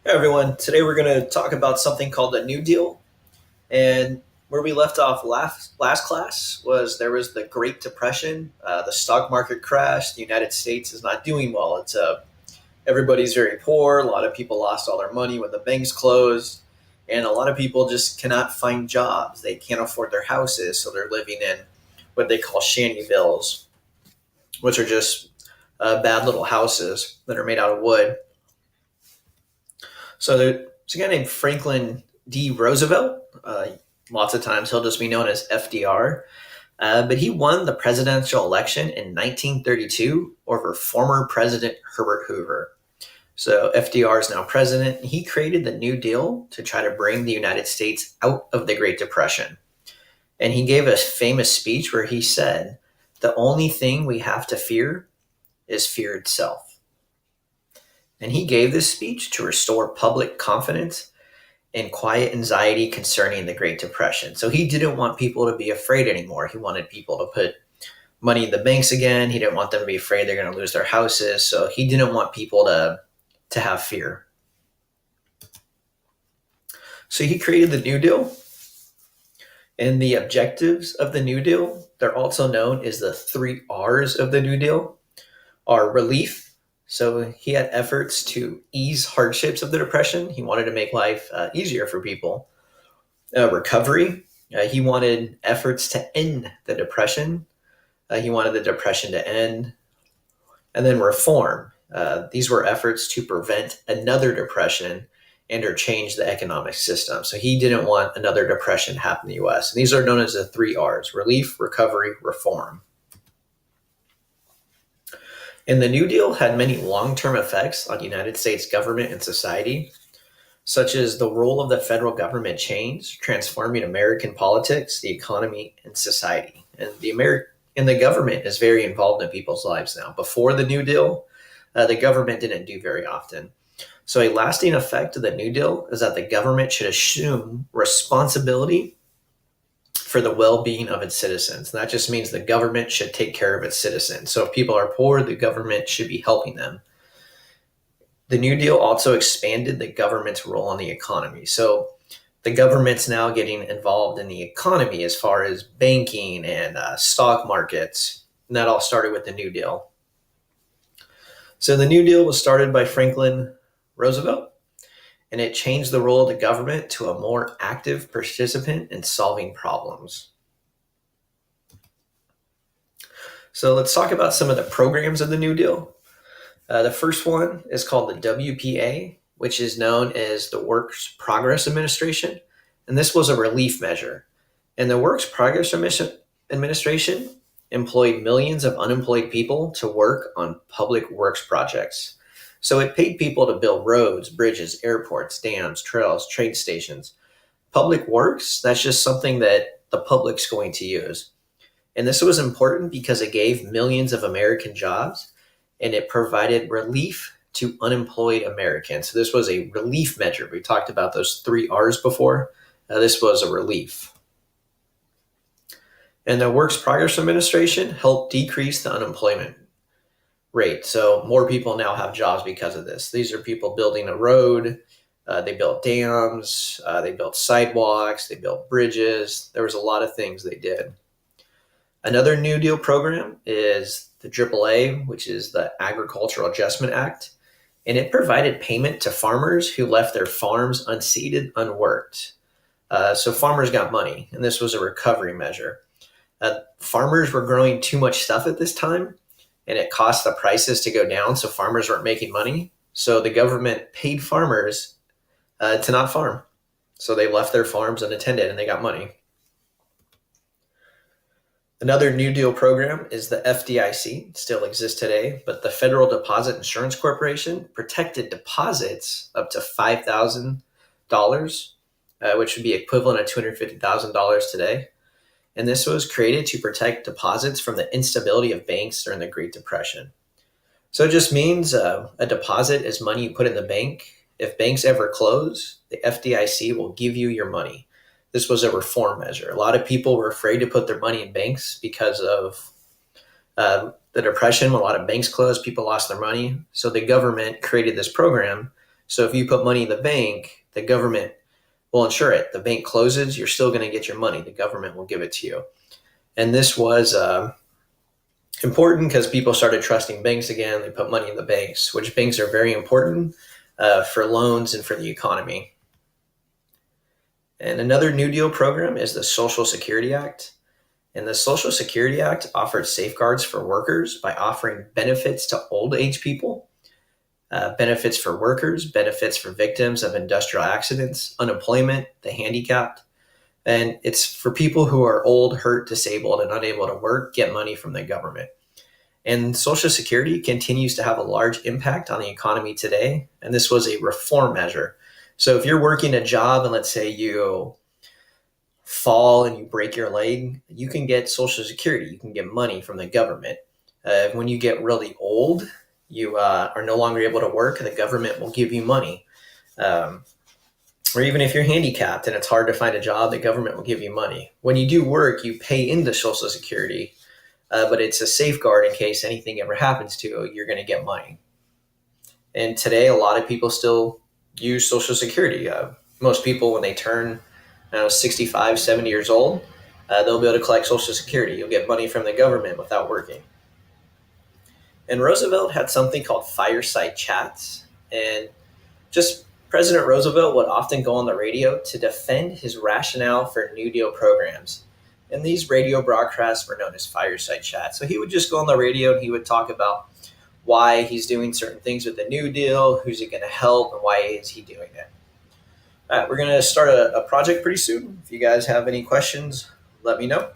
Hey everyone, today we're going to talk about something called the New Deal. And where we left off last class was there was the Great Depression, the stock market crash. The United States is not doing well. Everybody's very poor. A lot of people lost all their money when the banks closed, and a lot of people just cannot find jobs. They can't afford their houses, so they're living in what they call shanty bills, which are just bad little houses that are made out of wood. So there's a guy named Franklin D. Roosevelt. Lots of times he'll just be known as FDR. But he won the presidential election in 1932 over former President Herbert Hoover. So FDR is now president. He created the New Deal to try to bring the United States out of the Great Depression. And he gave a famous speech where he said, "The only thing we have to fear is fear itself." And he gave this speech to restore public confidence and quiet anxiety concerning the Great Depression. So he didn't want people to be afraid anymore. He wanted people to put money in the banks again. He didn't want them to be afraid they're going to lose their houses. So he didn't want people to have fear. So he created the New Deal. And the objectives of the New Deal, they're also known as the 3 R's of the New Deal, are relief. So he had efforts to ease hardships of the Depression. He wanted to make life easier for people. Recovery. He wanted efforts to end the Depression. He wanted the Depression to end. And then reform. These were efforts to prevent another Depression and or change the economic system. So he didn't want another Depression to happen in the U.S. And these are known as the 3 R's: relief, recovery, reform. And the New Deal had many long-term effects on the United States government and society, such as the role of the federal government changed, transforming American politics, the economy, and society. And the government is very involved in people's lives now. Before the New Deal, the government didn't do very often. So a lasting effect of the New Deal is that the government should assume responsibility for the well-being of its citizens. And that just means the government should take care of its citizens. So if people are poor, the government should be helping them. The New Deal also expanded the government's role in the economy. So the government's now getting involved in the economy as far as banking and stock markets. And that all started with the New Deal. So the New Deal was started by Franklin Roosevelt, and it changed the role of the government to a more active participant in solving problems. So let's talk about some of the programs of the New Deal. The first one is called the WPA, which is known as the Works Progress Administration. And this was a relief measure. And the Works Progress Administration employed millions of unemployed people to work on public works projects. So it paid people to build roads, bridges, airports, dams, trails, train stations. Public works, that's just something that the public's going to use. And this was important because it gave millions of American jobs and it provided relief to unemployed Americans. So this was a relief measure. We talked about those 3 R's before. This was a relief. And the Works Progress Administration helped decrease the unemployment rate. So more people now have jobs because of this. These are people building a road. They built dams. They built sidewalks. They built bridges. There was a lot of things they did. Another New Deal program is the AAA, which is the Agricultural Adjustment Act. And it provided payment to farmers who left their farms unseeded, unworked. So farmers got money, and this was a recovery measure. Farmers were growing too much stuff at this time, and it cost the prices to go down, so farmers weren't making money. So the government paid farmers to not farm. So they left their farms unattended, and they got money. Another New Deal program is the FDIC. It still exists today, but the Federal Deposit Insurance Corporation protected deposits up to $5,000, which would be equivalent to $250,000 today. And this was created to protect deposits from the instability of banks during the Great Depression. So it just means a deposit is money you put in the bank. If banks ever close, the FDIC will give you your money. This was a reform measure. A lot of people were afraid to put their money in banks because of the Depression. When a lot of banks closed, people lost their money. So the government created this program So if you put money in the bank, the government will insure it. The bank closes, you're still going to get your money. The government will give it to you. And this was important because people started trusting banks again. They put money in the banks, which banks are very important for loans and for the economy. And another New Deal program is the Social Security Act. And the Social Security Act offered safeguards for workers by offering benefits to old age people, benefits for workers, benefits for victims of industrial accidents, unemployment, the handicapped. And it's for people who are old, hurt, disabled, and unable to work, get money from the government. And Social Security continues to have a large impact on the economy today. And this was a reform measure. So if you're working a job and let's say you fall and you break your leg, you can get Social Security. You can get money from the government. When you get really old, you are no longer able to work, and the government will give you money. Or even if you're handicapped and it's hard to find a job, the government will give you money. When you do work, you pay into Social Security, but it's a safeguard in case anything ever happens to you, you're going to get money. And today, a lot of people still use Social Security. Most people, when they turn 65, 70 years old, they'll be able to collect Social Security. You'll get money from the government without working. And Roosevelt had something called fireside chats. And just President Roosevelt would often go on the radio to defend his rationale for New Deal programs. And these radio broadcasts were known as fireside chats. So he would just go on the radio and he would talk about why he's doing certain things with the New Deal, who's it going to help, and why is he doing it. All right, we're going to start a project pretty soon. If you guys have any questions, let me know.